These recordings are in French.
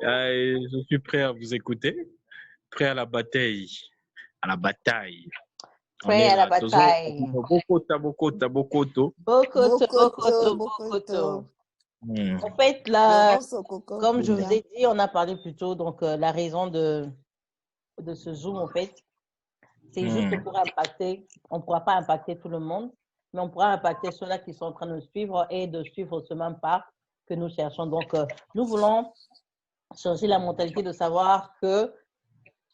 Je suis prêt à vous écouter, prêt à la bataille. À la bataille. On Prêt est à la là. bataille. Bokoto. Bokoto. En fait, là, comme je vous ai dit, on a parlé plus tôt, donc la raison de ce Zoom, en fait, c'est juste pour impacter, on ne pourra pas impacter tout le monde, mais on pourra impacter ceux-là qui sont en train de suivre et de suivre ce même pas que nous cherchons. Donc, nous voulons changer la mentalité de savoir que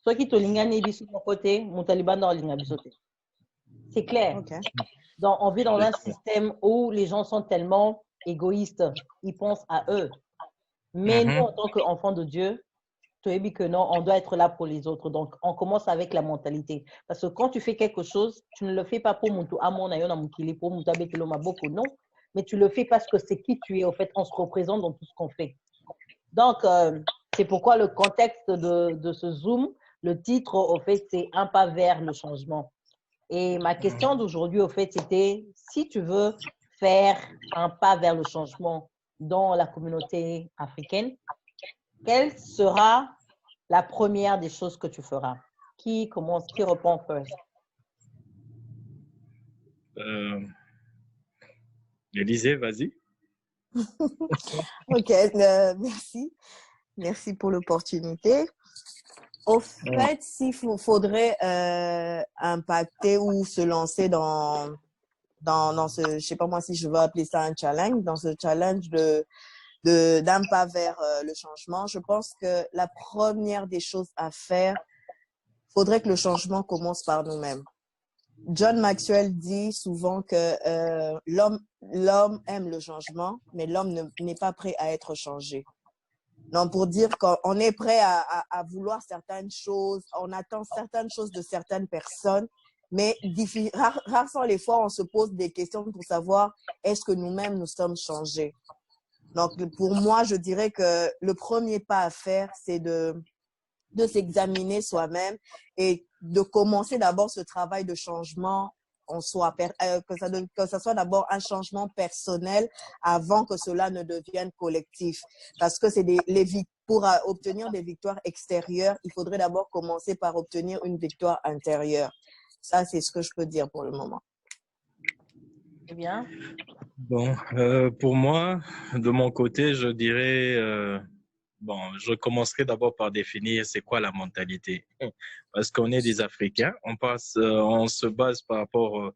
ceux qui te lingani de mon côté, mon taliban dans l'ingabisauté. C'est clair. Okay. Donc, on vit dans un système où les gens sont tellement égoïstes, ils pensent à eux. Mais nous, en tant qu'enfants de Dieu, tu as dit que non, on doit être là pour les autres. Donc, on commence avec la mentalité. Parce que quand tu fais quelque chose, tu ne le fais pas pour mon non, mais tu le fais parce que c'est qui tu es. En fait, on se représente dans tout ce qu'on fait. Donc, c'est pourquoi le contexte de ce Zoom, le titre, au fait, c'est un pas vers le changement. Et ma question d'aujourd'hui, au fait, c'était si tu veux faire un pas vers le changement dans la communauté africaine, quelle sera la première des choses que tu feras? Qui commence, qui répond first? Élisée, vas-y. Ok, merci. Merci pour l'opportunité. Au fait, s'il faudrait impacter ou se lancer dans ce, je sais pas moi si je veux appeler ça un challenge, dans ce challenge d'un pas vers le changement, je pense que la première des choses à faire, faudrait que le changement commence par nous-mêmes. John Maxwell dit souvent que l'homme aime le changement, mais l'homme n'est pas prêt à être changé. Donc, pour dire qu'on est prêt à vouloir certaines choses, on attend certaines choses de certaines personnes, mais rares sont les fois où on se pose des questions pour savoir est-ce que nous-mêmes nous sommes changés. Donc, pour moi, je dirais que le premier pas à faire, c'est de s'examiner soi-même et de commencer d'abord ce travail de changement en soi, que ça soit d'abord un changement personnel avant que cela ne devienne collectif. Parce que c'est pour obtenir des victoires extérieures, il faudrait d'abord commencer par obtenir une victoire intérieure. Ça, c'est ce que je peux dire pour le moment. Eh bien. Bon, pour moi, de mon côté, je dirais, je commencerai d'abord par définir c'est quoi la mentalité. Parce qu'on est des Africains, on se base par rapport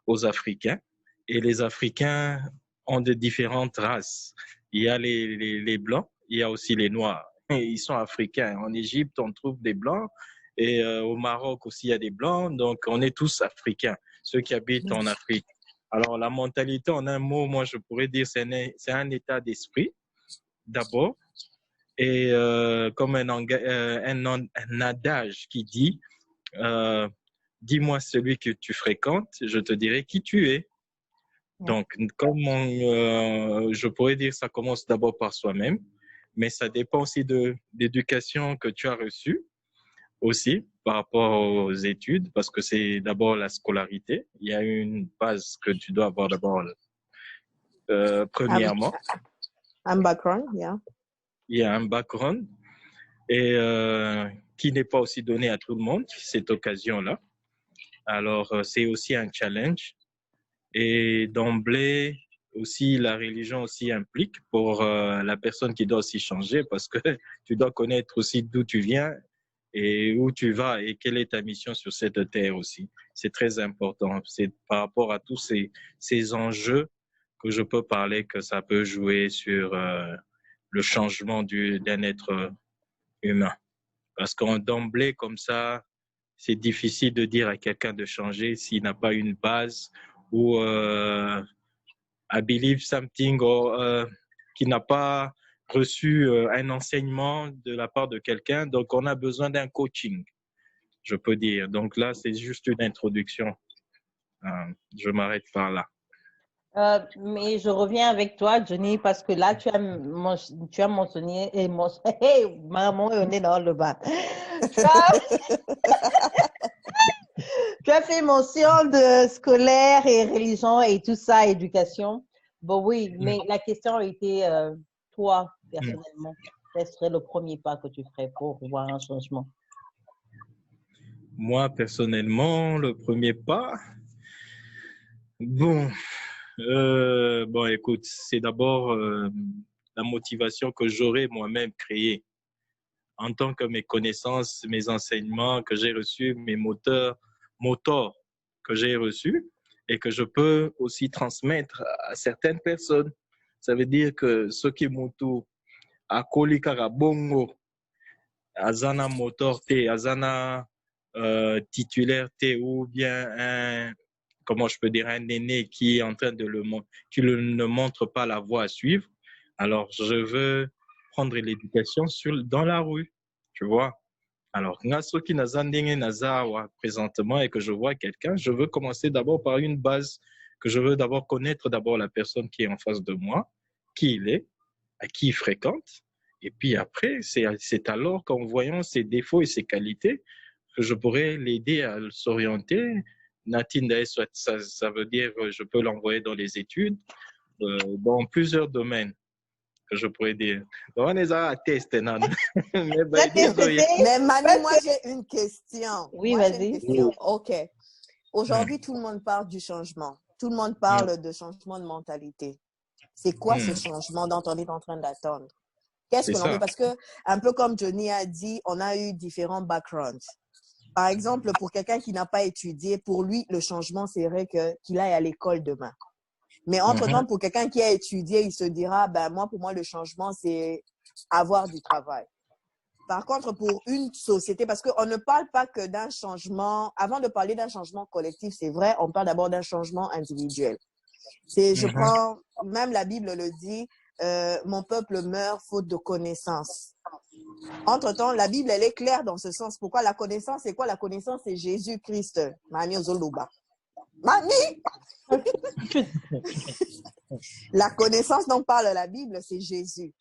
aux Africains. Et les Africains ont de différentes races. Il y a les Blancs, il y a aussi les Noirs. Et ils sont africains. En Égypte, on trouve des Blancs. Et au Maroc aussi, il y a des Blancs. Donc, on est tous Africains, ceux qui habitent en Afrique. Alors, la mentalité, en un mot, moi, je pourrais dire c'est un état d'esprit, d'abord. Et comme un adage qui dit, dis-moi celui que tu fréquentes, je te dirai qui tu es. Donc, comme je pourrais dire, ça commence d'abord par soi-même, mais ça dépend aussi de l'éducation que tu as reçue aussi par rapport aux études, parce que c'est d'abord la scolarité. Il y a une base que tu dois avoir d'abord, premièrement. Un background, yeah. Il y a un background et qui n'est pas aussi donné à tout le monde, cette occasion-là. Alors, c'est aussi un challenge. Et d'emblée, aussi, la religion aussi implique pour la personne qui doit aussi changer parce que tu dois connaître aussi d'où tu viens et où tu vas et quelle est ta mission sur cette terre aussi. C'est très important. C'est par rapport à tous ces enjeux que je peux parler que ça peut jouer sur le changement d'un être humain. Parce qu'en d'emblée, comme ça, c'est difficile de dire à quelqu'un de changer s'il n'a pas une base ou I believe something ou qui n'a pas reçu un enseignement de la part de quelqu'un. Donc, on a besoin d'un coaching, je peux dire. Donc là, c'est juste une introduction. Je m'arrête par là. Mais je reviens avec toi, Johnny, parce que là, tu as mentionné, hey, maman, on est dans le bas. Tu as fait mention de scolaire et religion et tout ça, éducation. Bon, oui, mais la question a été toi, personnellement. quel serait le premier pas que tu ferais pour voir un changement? Moi, personnellement, le premier pas, bon, écoute, c'est d'abord la motivation que j'aurais moi-même créée en tant que mes connaissances, mes enseignements que j'ai reçus, mes moteurs que j'ai reçus et que je peux aussi transmettre à certaines personnes. Ça veut dire que ce qui m'entoure, à Kolikara Bongo, Azana moteur T, Azana titulaire T ou bien comment je peux dire, un aîné qui est en train de qui ne montre pas la voie à suivre. Alors, je veux prendre l'éducation dans la rue, tu vois. Alors, présentement et que je vois quelqu'un, je veux commencer d'abord par une base que je veux d'abord connaître d'abord la personne qui est en face de moi, qui il est, à qui il fréquente. Et puis après, c'est alors qu'en voyant ses défauts et ses qualités, que je pourrais l'aider à s'orienter. Natine, ça veut dire que je peux l'envoyer dans les études, dans plusieurs domaines que je pourrais dire. On est à tester, non? Mais Manu, moi j'ai une question. Oui, vas-y. Ok. Aujourd'hui, tout le monde parle du changement. Tout le monde parle de changement de mentalité. C'est quoi ce changement dont on est en train d'attendre? Qu'est-ce que l'on veut? Parce que, un peu comme Johnny a dit, on a eu différents backgrounds. Par exemple, pour quelqu'un qui n'a pas étudié, pour lui, le changement serait qu'il aille à l'école demain. Mais entre-temps, pour quelqu'un qui a étudié, il se dira, pour moi, le changement, c'est avoir du travail. Par contre, pour une société, parce qu'on ne parle pas que d'un changement, avant de parler d'un changement collectif, c'est vrai, on parle d'abord d'un changement individuel. Je prends, même la Bible le dit, mon peuple meurt faute de connaissance. Entre-temps, la Bible, elle est claire dans ce sens. Pourquoi la connaissance, c'est quoi? La connaissance, c'est Jésus-Christ. Mani Ozoluba. Mani! La connaissance dont parle la Bible, c'est Jésus.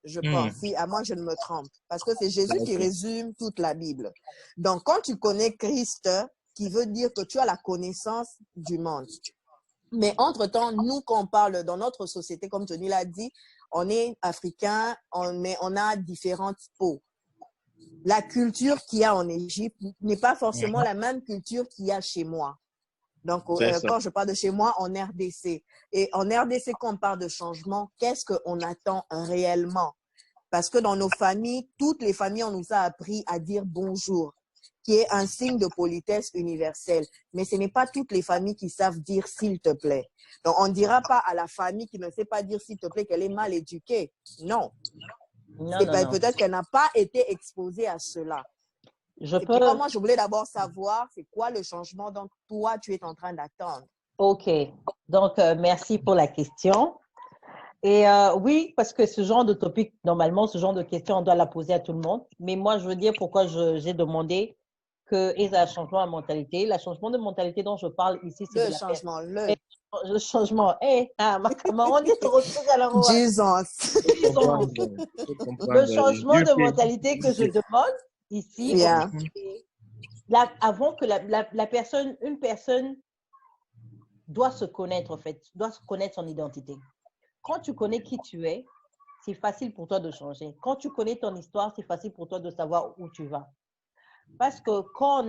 Je pense, si à moi je ne me trompe. Parce que c'est Jésus qui résume toute la Bible. Donc, quand tu connais Christ, qui veut dire que tu as la connaissance du monde. Mais entre-temps, nous, quand on parle dans notre société, comme Johnny l'a dit, on est africain, on a différentes peaux. La culture qu'il y a en Égypte n'est pas forcément la même culture qu'il y a chez moi. Donc, quand je parle de chez moi, en RDC. Et en RDC, quand on parle de changement, qu'est-ce qu'on attend réellement? Parce que dans nos familles, toutes les familles, on nous a appris à dire bonjour, qui est un signe de politesse universelle. Mais ce n'est pas toutes les familles qui savent dire s'il te plaît. Donc, on ne dira pas à la famille qui ne sait pas dire s'il te plaît qu'elle est mal éduquée. Non. Peut-être qu'elle n'a pas été exposée à cela. Moi, je voulais d'abord savoir, c'est quoi le changement dont toi, tu es en train d'attendre? OK. Donc, merci pour la question. Et oui, parce que ce genre de topic, normalement, ce genre de question, on doit la poser à tout le monde. Mais moi, je veux dire pourquoi j'ai demandé qu'il y a un changement de mentalité. Le changement de mentalité dont je parle ici, c'est le changement. Le changement. On dit trop de choses à la fois. Le changement de mentalité que je demande ici, avant que une personne doit se connaître, en fait, doit se connaître son identité. Quand tu connais qui tu es, c'est facile pour toi de changer. Quand tu connais ton histoire, c'est facile pour toi de savoir où tu vas. Parce que quand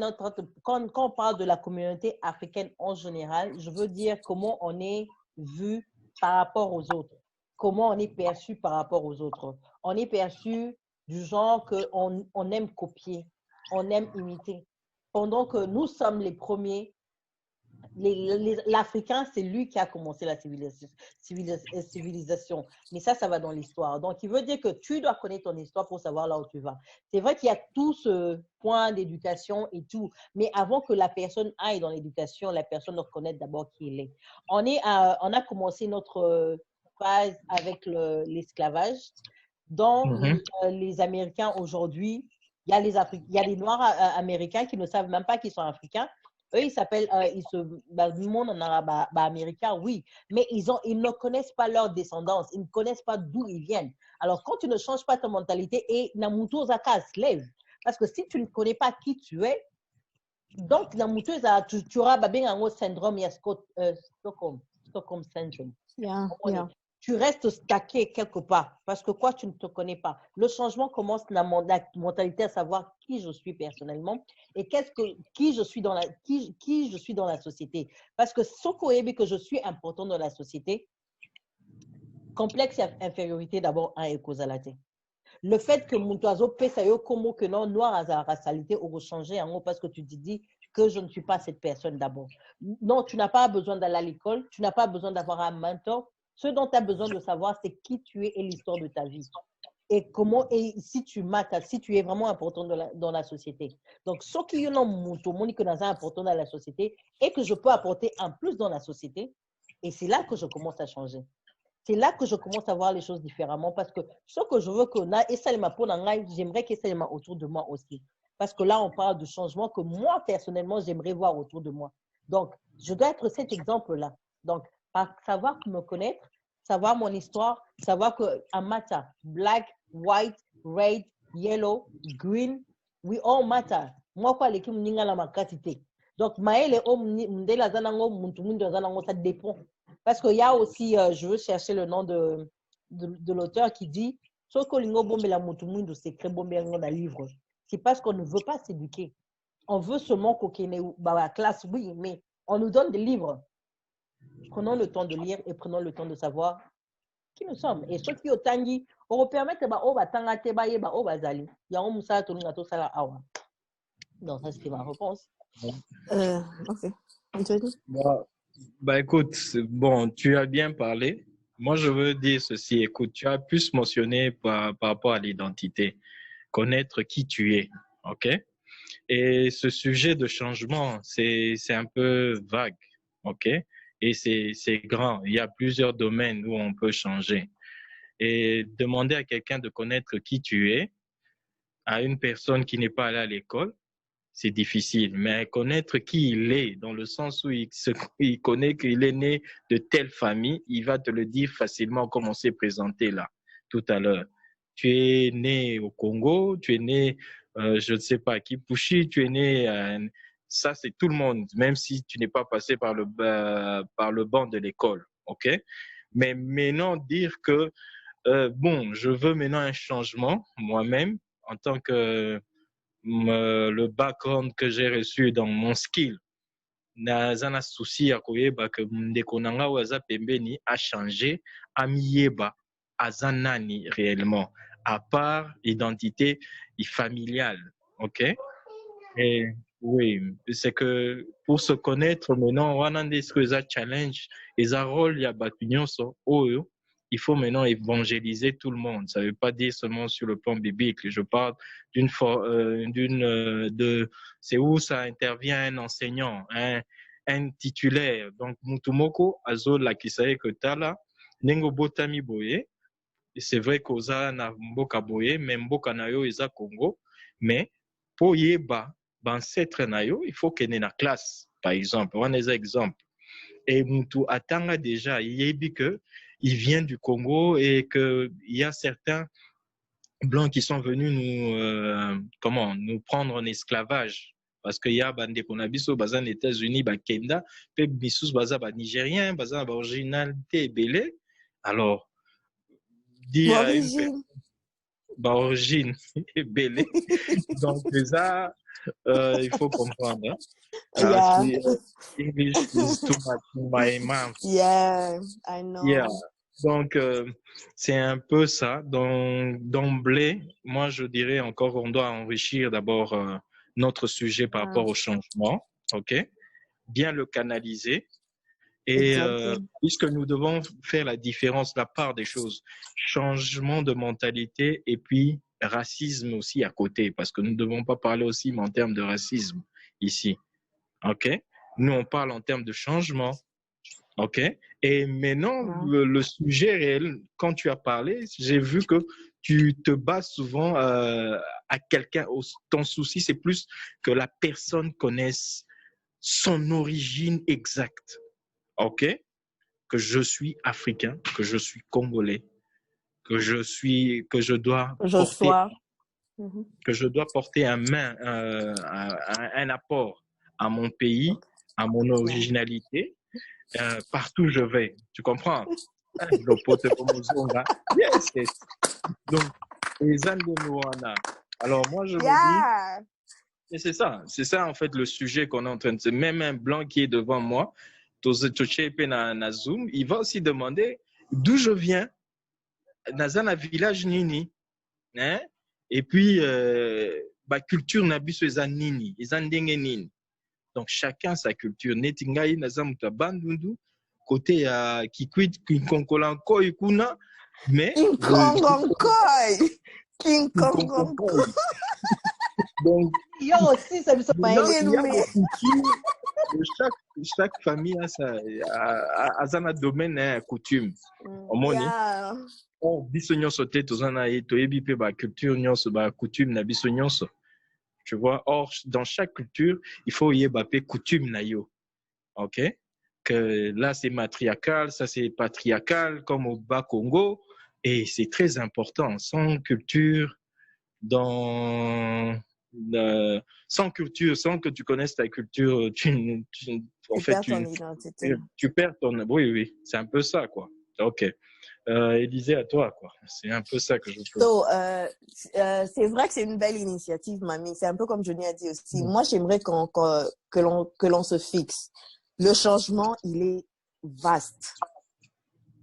on parle de la communauté africaine en général, je veux dire comment on est vu par rapport aux autres, comment on est perçu par rapport aux autres. On est perçu du genre qu'on aime copier, on aime imiter. Pendant que nous sommes les premiers, l'Africain, c'est lui qui a commencé la civilisation. Mais ça va dans l'histoire. Donc, il veut dire que tu dois connaître ton histoire pour savoir là où tu vas. C'est vrai qu'il y a tout ce point d'éducation et tout. Mais avant que la personne aille dans l'éducation, la personne doit connaître d'abord qui elle est. On a commencé notre phase avec l'esclavage. Dans les Américains aujourd'hui, il y a les Noirs américains qui ne savent même pas qu'ils sont africains. Eux, ils s'appellent, du monde en arabe américain, oui, mais ils ne connaissent pas leur descendance, ils ne connaissent pas d'où ils viennent. Alors, quand tu ne changes pas ta mentalité, et Namuto Zaka se lève, parce que si tu ne connais pas qui tu es, donc Namuto tu auras un syndrome, il y a Stockholm syndrome. Yeah. tu restes stacké quelque part. Parce que quoi, tu ne te connais pas. Le changement commence la mentalité à savoir qui je suis personnellement et qui je suis dans la société. Parce que ce que je suis important dans la société, complexe et infériorité d'abord un et causalité. Le fait que mon oiseau pèse comme que non, noir à racialité ou changer en haut parce que tu te dis que je ne suis pas cette personne d'abord. Non, tu n'as pas besoin d'aller à l'école, tu n'as pas besoin d'avoir un mentor. Ce dont tu as besoin de savoir, c'est qui tu es et l'histoire de ta vie. Et comment, et si tu mates, si tu es vraiment important dans la société. Donc, ce qui est important dans la société et que je peux apporter en plus dans la société, et c'est là que je commence à changer. C'est là que je commence à voir les choses différemment parce que ce que je veux que j'aimerais que ça soit autour de moi aussi. Parce que là, on parle de changement que moi, personnellement, j'aimerais voir autour de moi. Donc, je dois être cet exemple-là. Donc, savoir me connaître, savoir mon histoire, savoir qu'un matter, black, white, red, yellow, green, we all matter. Moi, quoi, l'équipe m'ninga la makatité. Donc, maële m'ndela zanango, muntu zanango, ça dépend. Parce qu'il y a aussi, je veux chercher le nom de l'auteur qui dit Sokolingo bombe la mutumundu secret bombe dans livre. C'est parce qu'on ne veut pas s'éduquer. On veut seulement qu'on ait la classe, oui, mais on nous donne des livres. Prenons le temps de lire et prenons le temps de savoir qui nous sommes. Et ceux qui ont tangi, on va permettre bah on va tangate bah yeba on va zali. Ya on musa to ngato sala awa. Donc ça c'est ma réponse. Ok. Bah écoute, bon, tu as bien parlé. Moi, je veux dire ceci. Écoute, tu as plus mentionné par rapport à l'identité, connaître qui tu es, ok? Et ce sujet de changement, c'est un peu vague, ok? Et c'est grand. Il y a plusieurs domaines où on peut changer. Et demander à quelqu'un de connaître qui tu es, à une personne qui n'est pas allée à l'école, c'est difficile, mais connaître qui il est, dans le sens où il connaît qu'il est né de telle famille, il va te le dire facilement comme on s'est présenté là, tout à l'heure. Tu es né au Congo, tu es né, je ne sais pas, à Kipushi, tu es né, ça c'est tout le monde, même si tu n'es pas passé par le banc de l'école, ok? Mais maintenant, dire que, bon, je veux maintenant un changement, moi-même, en tant que le background que j'ai reçu dans mon skill naza na souci ya koyeba ke ndeko na nga oyo aza pembeni a changé amiyeba aza nani réellement à part identité familiale, ok? Et oui, c'est que pour se connaître maintenant wana nde ce que eza challenge eza rôle ya bato nyonso oyo il faut maintenant évangéliser tout le monde. Ça ne veut pas dire seulement sur le plan biblique. Je parle c'est où ça intervient un enseignant, un titulaire. Donc, Mutumoko, Azo, la Kisaye Kotala, Nengo Botami Boye. C'est vrai qu'Oza na Mboka Boye, mais Mboka Nayo Eza Congo. Mais, pour Yeba, ancêtre Nayo, il faut qu'il y ait une classe, par exemple. On a des exemples. Et Moutou Atanga déjà, Yebi que il vient du Congo et qu'il y a certains blancs qui sont venus nous prendre en esclavage. Parce qu'il y a des Konabiso, aux États-Unis, Kenda, puis Bissous, Baza, Nigérien, Baza, originalité belé. Alors, dire à une personne, origine belé. Donc, ça, il faut comprendre. Hein? English is too much in my mouth. Yeah, I know. Yeah. Donc, c'est un peu ça. Donc, d'emblée, moi, je dirais encore, on doit enrichir d'abord notre sujet par rapport au changement, ok? Bien le canaliser. Et puisque nous devons faire la différence, la part des choses, changement de mentalité et puis racisme aussi à côté, parce que nous ne devons pas parler aussi en termes de racisme ici, ok? Nous, on parle en termes de changement. OK? Et maintenant, le sujet réel, quand tu as parlé, j'ai vu que tu te bases souvent à quelqu'un. Ton souci, c'est plus que la personne connaisse son origine exacte. OK? Que je suis africain, que je suis congolais, que je dois porter un apport à mon pays, à mon originalité. Partout où je vais, tu comprends? Lopote Pomozonga. Yes, yes. Donc, les Andemoana. Alors, moi, je me dis, et c'est ça en fait le sujet qu'on est en train de se. Même un blanc qui est devant moi, na Zoom, il va aussi demander d'où je viens, dans un village Nini. Hein? Et puis, culture Nabiso et Nini, et Nini. Donc, chacun sa culture. Netingai, Nazamuta Bandundu, côté à Kikwit, Kinkonkolanko, Ikuna, mais. King Kong. Donc, il y a aussi, ça me semble pas chaque famille a sa domaine à coutume. Biso nyonso te tozana ye toyebi pe ba culture nyonso ba coutume na biso nyonso. Tu vois, or dans chaque culture, il faut y avoir coutume na yo. OK? Que là c'est matriarcal, ça c'est patriarcal comme au bas Congo et c'est très important. Sans culture sans que tu connaisses ta culture, tu perds ton oui, c'est un peu ça quoi. OK. Élisée, à toi, quoi. C'est un peu ça que je trouve. C'est vrai que c'est une belle initiative, mamie. C'est un peu comme Johnny a dit aussi. Moi, j'aimerais que l'on se fixe. Le changement, il est vaste.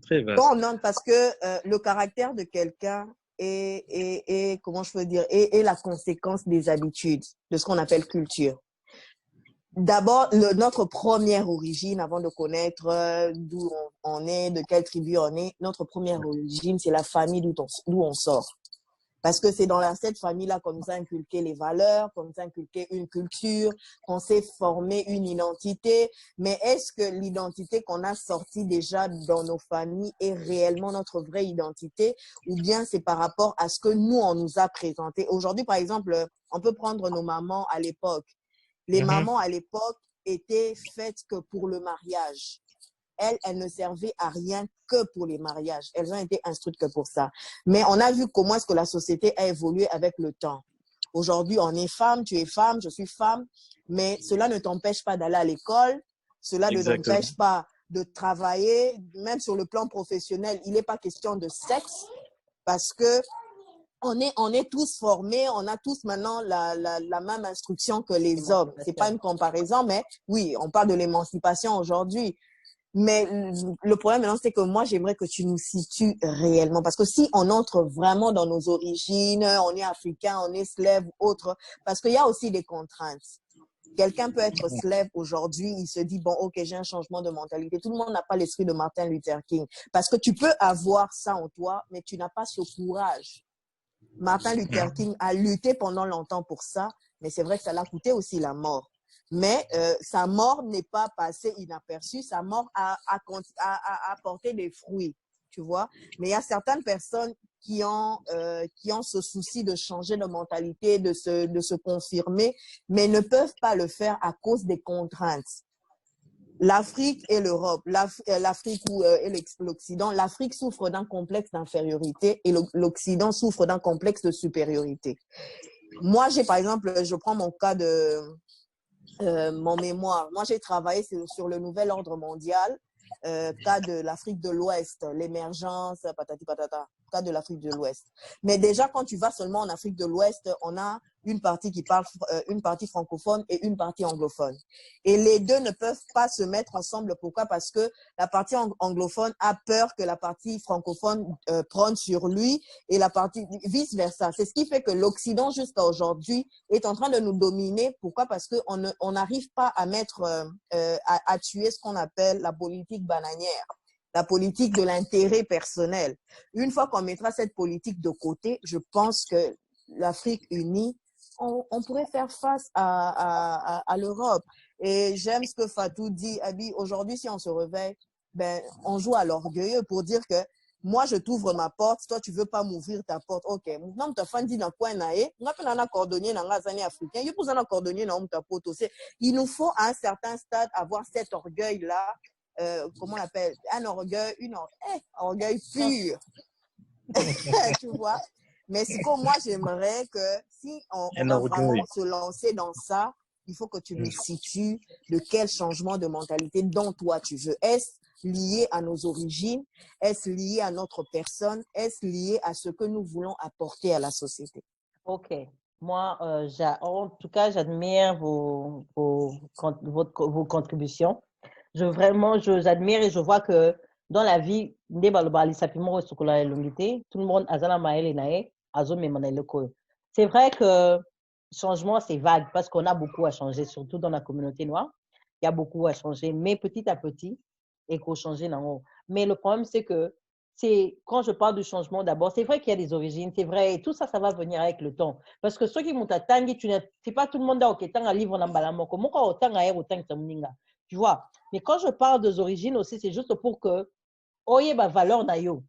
Très vaste. Parce que le caractère de quelqu'un est comment je peux dire, est la conséquence des habitudes, de ce qu'on appelle culture. D'abord, notre première origine, avant de connaître d'où on est, de quelle tribu on est, notre première origine, c'est la famille d'où on sort. Parce que c'est dans cette famille-là qu'on nous a inculqué les valeurs, qu'on nous a inculqué une culture, qu'on s'est formé une identité. Mais est-ce que l'identité qu'on a sortie déjà dans nos familles est réellement notre vraie identité? Ou bien c'est par rapport à ce que nous, on nous a présenté? Aujourd'hui, par exemple, on peut prendre nos mamans à l'époque. Les mamans à l'époque étaient faites que pour le mariage. Elles ne servaient à rien que pour les mariages. Elles ont été instruites que pour ça. Mais on a vu comment est-ce que la société a évolué avec le temps. Aujourd'hui, on est femme, tu es femme, je suis femme, mais cela ne t'empêche pas d'aller à l'école, cela ne t'empêche pas de travailler, même sur le plan professionnel. Il n'est pas question de sexe parce que on est tous formés, on a tous maintenant la même instruction que les hommes. C'est pas une comparaison, mais oui, on parle de l'émancipation aujourd'hui. Mais le problème maintenant, c'est que moi, j'aimerais que tu nous situes réellement. Parce que si on entre vraiment dans nos origines, on est africain, on est slave, autre, parce qu'il y a aussi des contraintes. Quelqu'un peut être slave aujourd'hui, il se dit, bon, ok, j'ai un changement de mentalité. Tout le monde n'a pas l'esprit de Martin Luther King. Parce que tu peux avoir ça en toi, mais tu n'as pas ce courage. Martin Luther King a lutté pendant longtemps pour ça, mais c'est vrai que ça l'a coûté aussi la mort. Mais sa mort n'est pas passée inaperçue, sa mort a apporté des fruits, tu vois. Mais il y a certaines personnes qui ont ce souci de changer de mentalité, de se confirmer, mais ne peuvent pas le faire à cause des contraintes. L'Afrique et l'Europe, l'Afrique et l'Occident, l'Afrique souffre d'un complexe d'infériorité et l'Occident souffre d'un complexe de supériorité. Moi, par exemple, je prends mon cas de mon mémoire. Moi, j'ai travaillé sur le nouvel ordre mondial, cas de l'Afrique de l'Ouest, l'émergence, patati patata, cas de l'Afrique de l'Ouest. Mais déjà, quand tu vas seulement en Afrique de l'Ouest, on a une partie qui parle, une partie francophone et une partie anglophone. Et les deux ne peuvent pas se mettre ensemble. Pourquoi? Parce que la partie anglophone a peur que la partie francophone prenne sur lui et la partie vice-versa. C'est ce qui fait que l'Occident, jusqu'à aujourd'hui, est en train de nous dominer. Pourquoi? Parce qu'on n'arrive pas à mettre, à tuer ce qu'on appelle la politique bananière, la politique de l'intérêt personnel. Une fois qu'on mettra cette politique de côté, je pense que l'Afrique unie, on pourrait faire face à l'Europe. Et j'aime ce que Fatou dit, Abi, aujourd'hui, si on se réveille, ben, on joue à l'orgueilleux pour dire que moi, je t'ouvre ma porte, toi, tu veux pas m'ouvrir ta porte. OK. Maintenant, tu as dit dans quoi cordonnier dans les années africaines. Il nous faut à un certain stade avoir cet orgueil-là, comment on l'appelle? Un orgueil, orgueil pur. Tu vois? Mais ce que moi, j'aimerais que si on va vraiment se lancer dans ça, il faut que tu nous situes de quel changement de mentalité dont toi tu veux. Est-ce lié à nos origines? Est-ce lié à notre personne? Est-ce lié à ce que nous voulons apporter à la société? Ok. Moi, en tout cas, j'admire vos contributions. J'admire et je vois que dans la vie, tout le monde c'est vrai que changement, c'est vague parce qu'on a beaucoup à changer, surtout dans la communauté noire. Il y a beaucoup à changer, mais petit à petit, il faut changer. Mais le problème, c'est que quand je parle du changement, d'abord, c'est vrai qu'il y a des origines, c'est vrai, et tout ça, ça va venir avec le temps. Parce que ceux qui m'ont attendu, c'est pas tout le monde qui est un livre en comment autant à autant tu vois. Mais quand je parle des origines aussi, c'est juste pour que, oye, valeur na yo.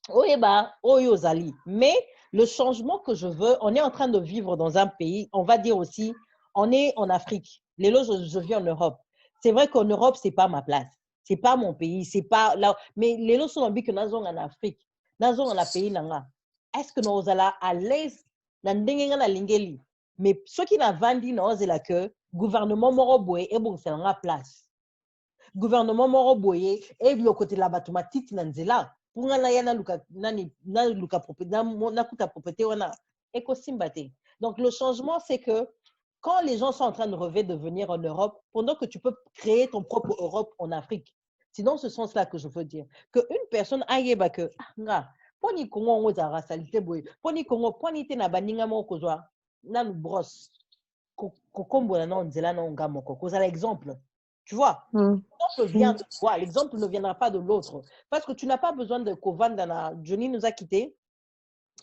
Oye, oyo zali. Mais le changement que je veux, on est en train de vivre dans un pays, on va dire aussi, on est en Afrique. Les lots, je vis en Europe. C'est vrai qu'en Europe, c'est pas ma place. C'est pas mon pays. C'est pas là. Mais les lots sont en en Afrique. Nous en pays nanga. Est-ce que nous allons à l'aise dans la lingeli? Mais ceux qui n'ont vendu, c'est là que gouvernement moroboé et bon, c'est en place. Gouvernement moroboé et le côté de la bâtiment nanzela. Pour donc le changement, c'est que quand les gens sont en train de rêver de venir en Europe, pendant que tu peux créer ton propre Europe en Afrique, c'est dans ce sens-là que je veux dire qu'une personne aille que poni kongo ngo za racialité boy poni kongo poni te na baninga moko kozwa na lu brosse kokombo na nzela na ngamo ko kozala exemple. Tu vois, l'exemple vient de toi, l'exemple ne viendra pas de l'autre. Parce que tu n'as pas besoin de Kovanda. Johnny nous a quittés.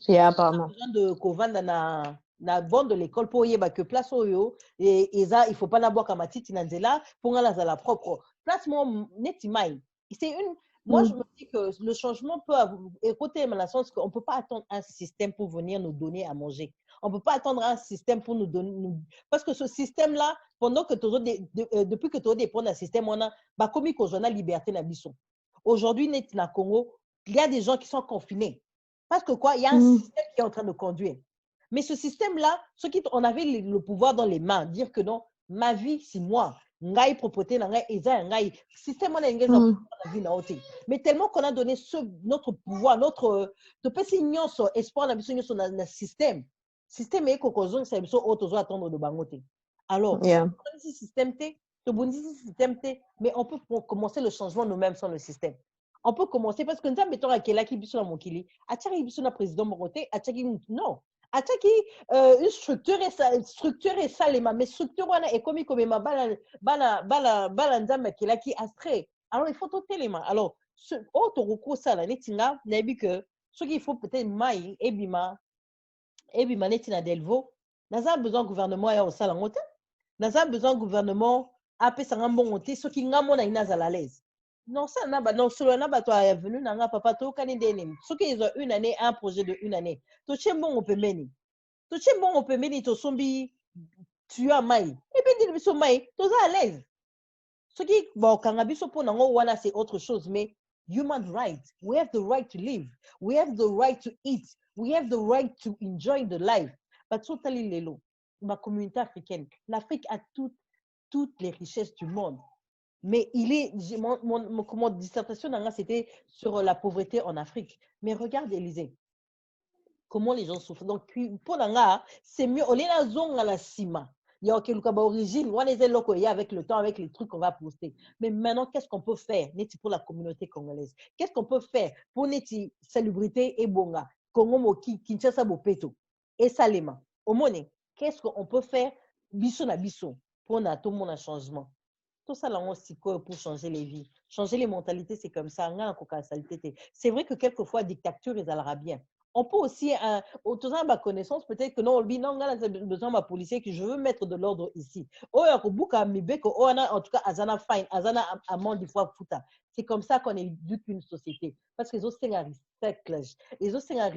Yeah, tu n'as pas besoin de Kovanda na bande de l'école pour y que place oyo et ça il faut pas n'avoir comme matiti nanzela pour la la propre place moi netimai. C'est une moi je me dis que le changement peut écouter dans le sens qu'on peut pas attendre un système pour venir nous donner à manger. On ne peut pas attendre un système pour nous donner. Parce que ce système-là, pendant que depuis que tu as dépendre d'un système, on a commis qu'on a liberté dans la aujourd'hui, au Congo, il y a des gens qui sont confinés. Parce que quoi, il y a un système qui est en train de conduire. Mais ce système-là, on avait le pouvoir dans les mains, dire que non, ma vie, c'est moi. Ngai propreté ngai eza ngai système on a vie na ôté mais tellement qu'on a donné notre pouvoir notre de petit nyonso espoir na biso nyonso na système est kokozong ça biso auto attendre de bangoté alors si système té to bondisi système té mais on peut commencer le changement nous-mêmes sans le système. On peut commencer parce que nous avons besoin de qui biso na mokili atchaki biso na président mokoté atchaki non ataki une structure et ça mais structure wana est comme bala nzambe kila ki astrait alors il faut tout élément alors ce autre recours ça la netinga na bi que ce qu'il faut peut-être mai ebima netina delvo naza besoin gouvernement ya osala ngote naza besoin gouvernement apesa ngambo ngote ce qui ngamo na ina à l'aise non ça na ba non solo na ba toi venu na nga papa to kani deni ce qui ils ont une année un projet de une année to chembo on peut meni to sombi tu as mai et bien dit biso mai to à l'aise ce qui bon quand biso pour nango wana c'est autre chose mais human rights we have the right to live we have the right to eat we have the right to enjoy the life but totally lelo ma communauté africaine l'Afrique a toutes les richesses du monde. Mais mon dissertation c'était sur la pauvreté en Afrique. Mais regarde, Élysée, comment les gens souffrent. Donc, pour Nanga, c'est mieux. On est dans la zone à la cima. Il y a quelque origine. On est là avec le temps, avec les trucs qu'on va poster. Mais maintenant, qu'est-ce qu'on peut faire pour la communauté congolaise? Qu'est-ce qu'on peut faire pour notre salubrité et bonga? Congo Moki, Kinshasa Bopeto et Salema. Au monde, qu'est-ce qu'on peut faire? Biso na biso pour tout le monde un changement. Tout ça là aussi pour changer les vies, changer les mentalités, c'est comme ça. C'est vrai que quelquefois dictature ils allera bien. On peut aussi autour de ma connaissance peut-être que non on a besoin de policier que je veux mettre de l'ordre ici. En tout cas azana fine azana amende des fois futa. C'est comme ça qu'on éduque une société parce que les autres c'est un recyclage, les autres c'est un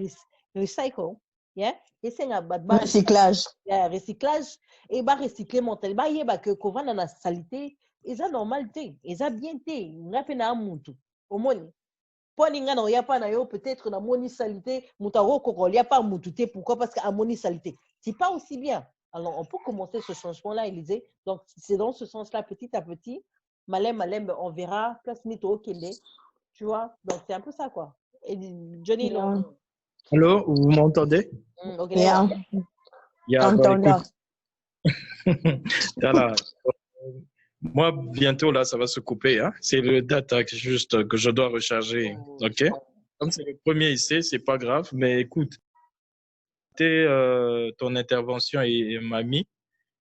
recycle. Yeah? Et c'est un recyclage. Recyclage et recycler mental. Que qu'on va dans la saleté. Eza normalité, eza bien té, ngape na muntu. Omoni. Poni nga na ya pa na yo peut-être na moni salité, mutaro kokolia pa mutu té pourquoi parce que a moni salité. C'est pas aussi bien. Alors on peut commencer ce changement là Élysée. Donc c'est dans ce sens là petit à petit malin, on verra, place Nito Kende. Tu vois? Donc, c'est un peu ça, quoi. Et Johnny, Allô, vous m'entendez? Ok, Entendant. Voilà. Moi, bientôt, là, ça va se couper. Hein? C'est le data juste que je dois recharger. OK? Comme c'est le premier ici, c'est pas grave. Mais écoute, ton intervention m'a mis.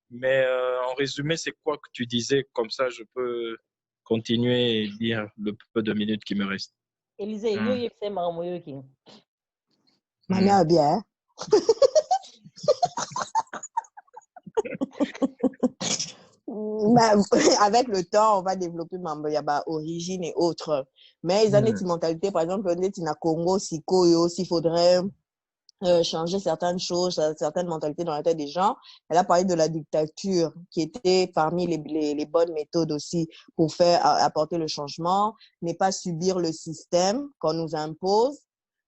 Mais en résumé, c'est quoi que tu disais? Comme ça, je peux continuer et dire le peu de minutes qui me restent. Élisée, yo, c'est marrant, Mania bien. Avec le temps, on va développer Mamboyaba, origine et autres. Mais ils ont des mentalités, par exemple, on est au Congo, s'il faudrait changer certaines choses, certaines mentalités dans la tête des gens. Elle a parlé de la dictature, qui était parmi les bonnes méthodes aussi pour faire apporter le changement, n'est pas subir le système qu'on nous impose.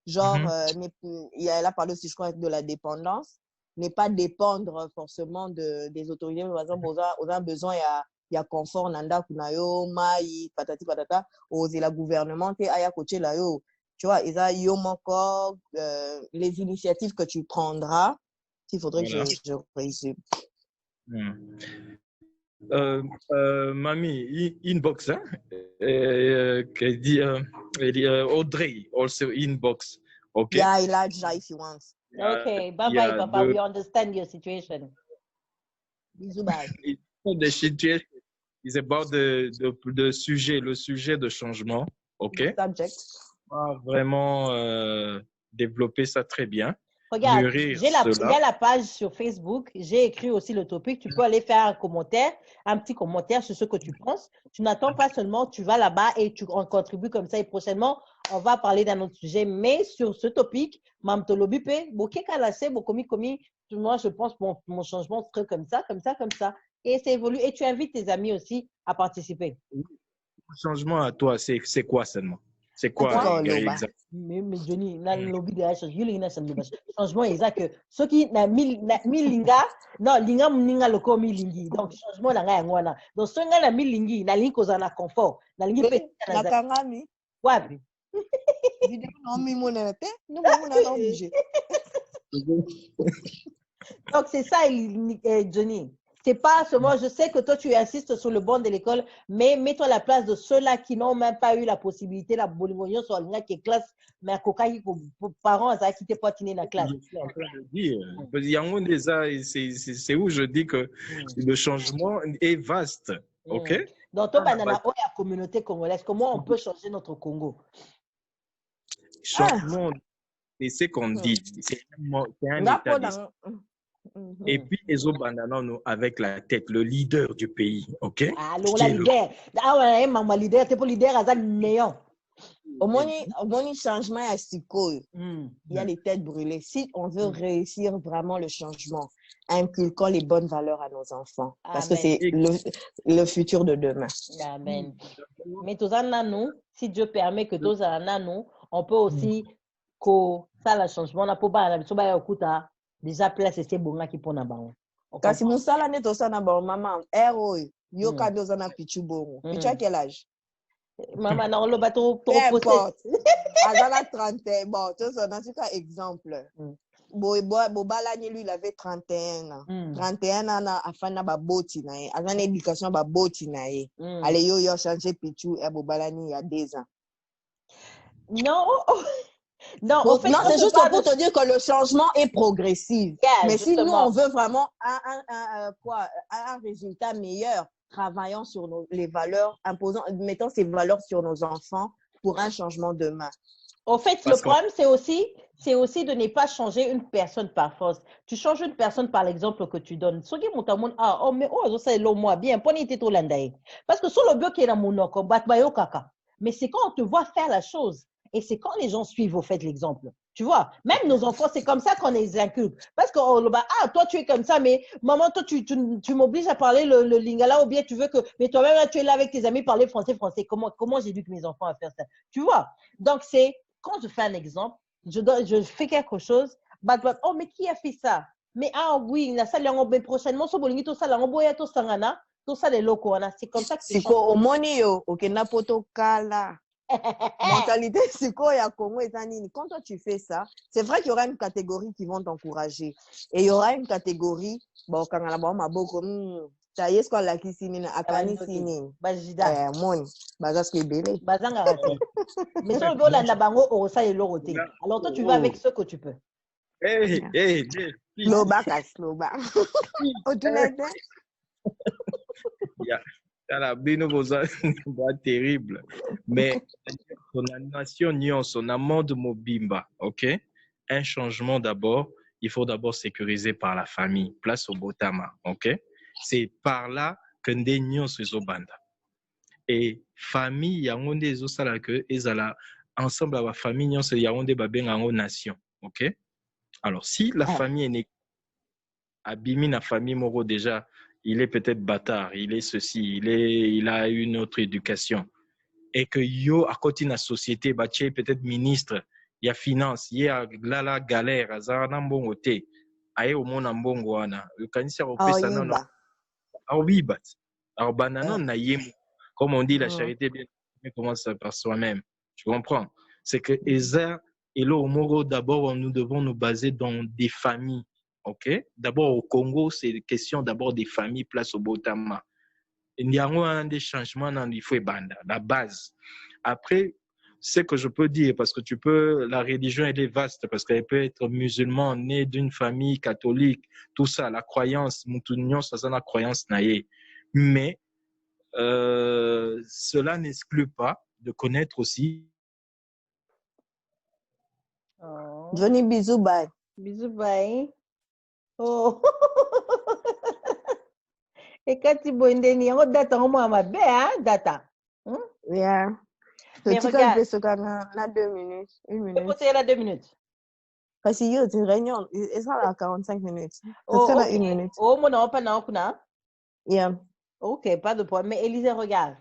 Genre, elle a parlé aussi, je crois, de la dépendance, n'est pas dépendre forcément des autorités. Par exemple, on a besoin, il y a confort, nanda, kunayo, mai, patati patata, oser la gouvernement, aya coaché la yo. Tu vois, les initiatives que tu prendras, il faudrait que je résume. Mamie, inbox, hein? Audrey, also inbox. Okay. Yeah, Elijah, if you want. Okay, bye, Papa. We understand your situation. Bisous, bye. The situation is about le sujet de changement. OK. Subject. On va vraiment développer ça très bien. Regarde, il y a la page sur Facebook. J'ai écrit aussi le topic. Tu peux aller faire un petit commentaire sur ce que tu penses. Tu n'attends pas seulement, tu vas là-bas et tu en contribues comme ça. Et prochainement, on va parler d'un autre sujet. Mais sur ce topic, moi, je pense que mon changement serait comme ça. Et ça évolue. Et tu invites tes amis aussi à participer. Le changement à toi, c'est quoi seulement? C'est quoi mais Johnny, changement exact que ceux qui na linga non linga le komi lingi donc changement la nga ngwana donc ceux qui na lingi na lingi koza na confort na lingi pe na kangami wapi vidéo non mi mona te nous on obligé donc c'est ça Johnny. C'est pas seulement, je sais que toi, tu insistes sur le banc de l'école, mais mets-toi à la place de ceux-là qui n'ont même pas eu la possibilité, la bolivonion sur la qui est classe, mais à coca, parents, ça a quitté poitiner la classe. Je suis en train de dire, c'est où je dis que le changement est vaste. OK? Donc, toi, dans la communauté congolaise, comment on peut changer notre Congo? Changement, c'est ce qu'on dit. C'est un état d'esprit. Et puis, les autres bandanes avec la tête, le leader du pays, ok? Alors, la leader. Ah ouais, maman, leader, t'es pas leader, à néant. Au moins, changement à Siko. Il y a les têtes brûlées. Si on veut réussir vraiment le changement, inculquons les bonnes valeurs à nos enfants. Parce que c'est le futur de demain. Amen. Mais tous en nous, si Dieu permet que tous en nous, on peut aussi ça le changement. On n'a pas déjà place c'est bon qui pour na bango kasi musala ne to sana ba maman ero yo ka doza na pichu bongo pichu à quel âge maman na lo bateau trop azala 30 bon to ça dans ce cas exemple bo bala lui il avait 31 ans 31 ans afana ba boti na ye azana éducation ba boti na ye allez yo changer pichu et bo bala ni il y a 2 ans non. Non, en fait, c'est juste pour te dire que le changement est progressif. Mais justement. Si nous, on veut vraiment un résultat meilleur, travaillons sur les valeurs, mettons ces valeurs sur nos enfants pour un changement demain. En fait, le problème, c'est aussi de ne pas changer une personne par force. Tu changes une personne par l'exemple que tu donnes. Parce que sur le bio qui est dans mon mais c'est quand on te voit faire la chose. Et c'est quand les gens suivent, au fait, l'exemple. Tu vois, même nos enfants, c'est comme ça qu'on les inculque. Parce que, toi, tu es comme ça, mais maman, toi, tu m'obliges à parler le lingala, ou bien tu veux que, mais toi-même, là, tu es là avec tes amis, parler français. Comment j'éduque mes enfants à faire ça? Tu vois? Donc, c'est, quand je fais un exemple, je fais quelque chose, oh, mais qui a fait ça? Mais, oui, la salle, prochainement, so bolingi, to sala, boya, to sangana, Tout ça, les locaux, c'est comme ça que c'est quoi au monio, ok, napoto kala. Mentalité, c'est quoi, il y a Congo et Tanini. Quand toi tu fais ça, c'est vrai qu'il y aura une catégorie qui vont t'encourager. Et il y aura une catégorie, bon, quand on a bon, ma boko, ça y est, ce qu'on l'a qui signe, akani signe. Bajida. Mon, bazas qui est belé. Bazanga raté. Mais sur le dos, là, bango, on ça et l'oroté. Alors toi, tu vas avec ce que tu peux. Hey, Sloba, sloba. La terrible. Mais on a nation nuance, on a monde mobimba, ok? Un changement d'abord, il faut d'abord sécuriser par la famille, place au Botama, ok? C'est par là que des nuances sont banda. Et famille, yango nde ezosala que ezala ensemble avec famille nyonso yango nde babengango nation, ok? Alors si la famille est née abimi na famille moro déjà, il est peut-être bâtard, il est ceci, il a une autre éducation. Et que yo à côté de la société, bah peut-être ministre, il y a finance, il y a la galère, azana mbongo te, aye au monde mbongo wana, le kanisa opesa non, oui bat, alors bananon na yem, comme on dit la charité bien commence par soi-même, tu comprends? C'est que eza et là au Moro d'abord nous devons nous baser dans des familles. Ok, d'abord au Congo, c'est question d'abord des familles place au Botama. Il y a des changements dans il faut banda, la base. Après, ce que je peux dire, parce que la religion elle est vaste, parce qu'elle peut être musulman, né d'une famille catholique, tout ça, la croyance, mutunyon, ça c'est la croyance naïe. Mais cela n'exclut pas de connaître aussi. Johnny, bisous, bye. Bisous, bye. Oh. Et quand tu bois une dernière data, on m'a bien, data. Yeah. Mais regarde. On a 2 minutes. 1 minute. Pourquoi tu es là 2 minutes? Parce qu'il y a une réunion. C'est ça là, 45 minutes. Oh, c'est okay. 1 minute. Oh, mon nom, pas non, kuna. Yeah. Ok, pas de problème. Mais Élisée, regarde.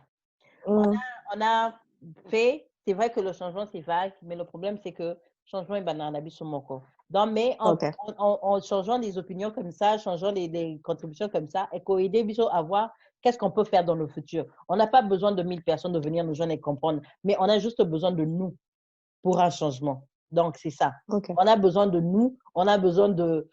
On a fait, c'est vrai que le changement, c'est vague, mais le problème, c'est que le changement est banal, on sur mon corps. Donc, mais en changeant des opinions comme ça, changeant des contributions comme ça, et qu'on aide à voir qu'est-ce qu'on peut faire dans le futur. On n'a pas besoin de 1000 personnes de venir nous joindre et comprendre, mais on a juste besoin de nous pour un changement. Donc, c'est ça. Okay. On a besoin de nous, on a besoin de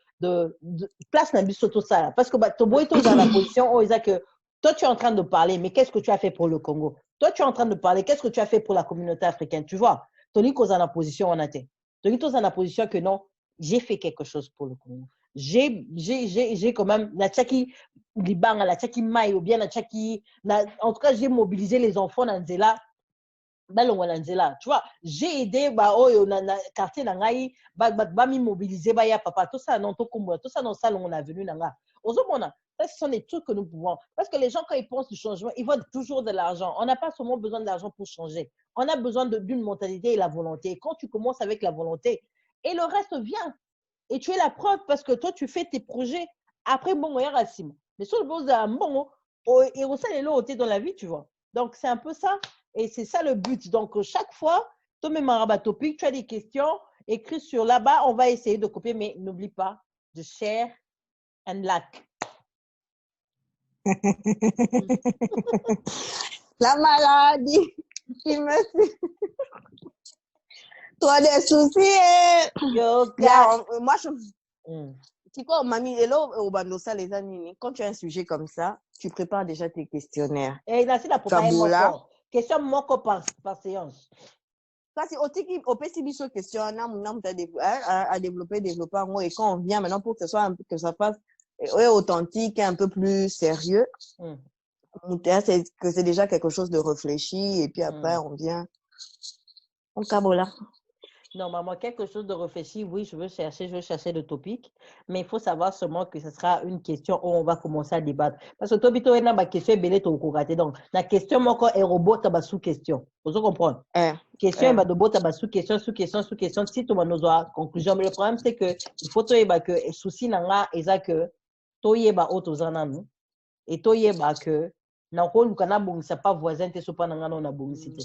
place sur tout ça. Parce que Tobo est dans la position où il dit que toi, tu es en train de parler, mais qu'est-ce que tu as fait pour le Congo? Toi, tu es en train de parler, qu'est-ce que tu as fait pour la communauté africaine? Tu vois, Tony est dans la position où on était. Tony est dans la position que non, j'ai fait quelque chose pour le Congo. J'ai quand même, la Tchaki Liban, la Tchaki Maï, ou bien la Tchaki, en tout cas, j'ai mobilisé les enfants dans Nzela. Tu vois, j'ai aidé quartier nangai m'immobiliser ya papa tout ça non tout ça dans salon on a venu nanga ça ce sont des trucs que nous pouvons parce que les gens quand ils pensent du changement ils veulent toujours de l'argent. On n'a pas seulement besoin de l'argent pour changer, on a besoin d'une mentalité et la volonté. Et quand tu commences avec la volonté et le reste vient et tu es la preuve parce que toi tu fais tes projets après bon Racine mais sur le bon et au sein les dans la vie tu vois. Donc c'est un peu ça. Et c'est ça le but. Donc, chaque fois, tu mets un topic, tu as des questions, écris sur là-bas, on va essayer de copier, mais n'oublie pas de share and like. La maladie, il me suit. Toi, des soucis. Moi, tu vois, mamie, et là, au Bandosa, les amis, quand tu as un sujet comme ça, tu prépares déjà tes questionnaires. Et là, c'est la première question moko par séance. Parce que au PCB question à développer et quand on vient maintenant pour que ça fasse authentique et un peu plus sérieux, c'est déjà quelque chose de réfléchi et puis après on vient on cabola. Normalement, quelque chose de réfléchi, oui, je veux chercher le topic, mais il faut savoir seulement que ce sera une question où on va commencer à débattre. Parce que Tobito est ma question belé to kokate. Donc, la question moko est robot taba sous question. Vous comprenez? Question est de bot taba sous question. Si tu vas nous avoir conclusion, mais le problème c'est que il faut que souci nanga eza que toyeba otozana et toyeba que na ko lukana bongisa pas voisin te sopa nanga na bongisi te.